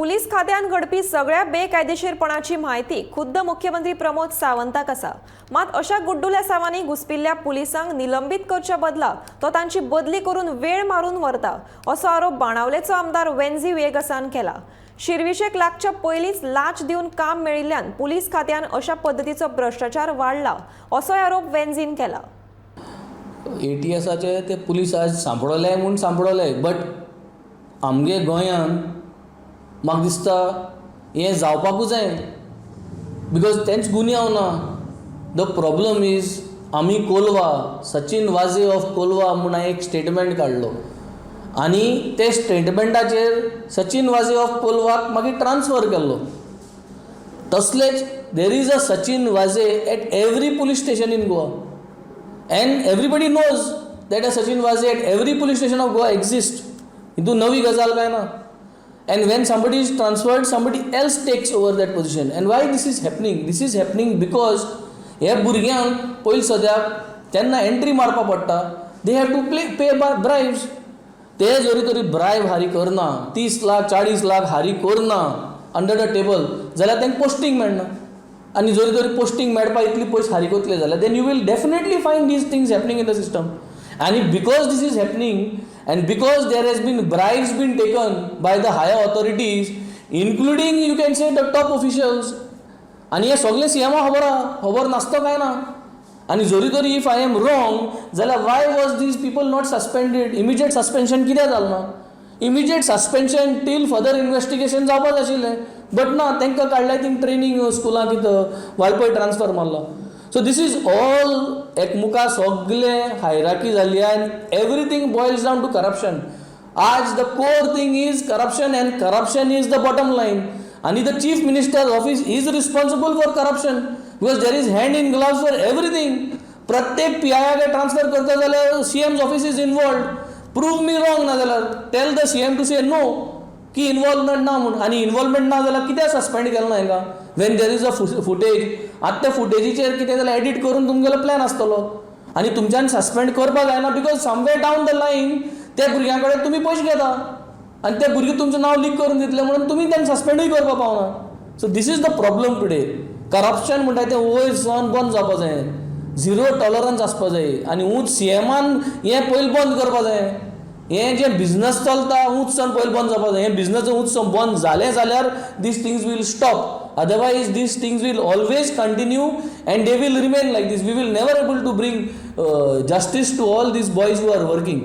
Police खात्यान घडपी सगळ्या बेकायदेशीरपणाची माहिती खुद्द मुख्यमंत्री प्रमोद सावंताक आसा। मात अशा गुड्डुल्या सावांनी घुसपिल्ल्या पुलिसांक निलंबित करच्या बदला तो तांची बदली करून वेळ मारून व्हरता असो आरोप बाणावलेचो आमदार वेंझी वेगसान केला। शिरविशेक लागच्या पयलींच लाच दिवन काम मेळिल्ल्यान पुलीस खात्यान अशा पद्धतीचो भ्रष्टाचार वाडला असो आरोप वेंझीन केला। ATSाचे ते पुलीस आज सांपडले म्हूण सांपडले, बट आमगे गोंयान म्हाका दिसता हें जावपाकूच जाय, बिकॉज तेंच गुन्यांव ना। द प्रॉब्लम इज आमी कोलवा सचिन वाझे ऑफ कोलवा म्हूण एक स्टेटमेंट काडलो आनी ते स्टेटमेंटाचेर सचिन वाझे ऑफ कोलवाक मागीर ट्रान्सफर केल्लो। तसलेच there is a Sachin Vaze at every police station in Goa, and everybody knows that a Sachin Waze at every police station of Goa exists. हितून नवी गजाल काय ना। And when somebody is transferred, somebody else takes over that position. And why this is happening? This is happening because ह्या भुरग्यांक पयलीं सद्याक तेन्ना एंट्री मारपा पडटा, they have to pay bribes. ते जरी तरी ब्रायब हारी करना, 30 लाख 40 लाख हारी करना अंडर द टेबल, जाल्यार तांकां पोस्टींग मेळना। आणि जरी तरी पोस्टींग मेळपा इतली पयस हारी कोतले जाल्यार then you will definitely find these things happening in the system. आणि because this is happening and because there has been bribes been taken by the higher authorities including you can say the top officials, आणि हे सगळे सीएमा खबर नासता काय ना। आणि जरी तरी इफ आय एम रॉंग जाल्यार why was these people not suspended? Immediate suspension कित्याक जालें ना? Immediate suspension till further investigation जावपाक आशिल्लें, बट ना, तांकां काडल्या थिंग ट्रेनिंग स्कुलां कितें वाळपय ट्रान्सफर मारला। सो दीस इज ऑल एकमुखा सगळे हायरार्की जाल्ली आनी everything boils down to corruption. आज the core thing is corruption and corruption is the bottom line, आनी the chief minister office is responsible for corruption because there is hand in gloves for everything. प्रत्येक PIक transfer करता जाल्यार CM's office is involved. Prove me wrong ना जाल्यार tell the CM to say no की involvement ना म्हणून, आणि इन्वॉल्वमेंट ना जाल्यार कित्याक सस्पेंड केलें ना हांकां? When there is a footage, आतां त्या फुटेजीचेर कितें जाल्यार एडिट करून तुमगेलो प्लॅन आसतलो आनी तुमच्यान सस्पेंड करपाक जायना, because somewhere down the line त्या भुरग्यां कडेन तुमी पयशे घेता आनी ते भुरगे तुमचें नांव लीक करून दितले म्हणून तुमी तांकां सस्पेंडूय करपाक पावना। So this is the problem today. Corruption म्हणटा तें वयर सावन बंद जावपाक जाय, झिरो टॉलरन्स आसपाक जाय, आनी उंच CMन हें पयलीं बंद करपाक जाय। हें जें बिझनस चलता उंच सावन पयलीं बंद जावपाक जाय। हें बिझनस उंच सावन बंद जालें जाल्यार these things will stop, otherwise these things will always continue and they will remain like this. We will never able to bring justice to all these boys who are working.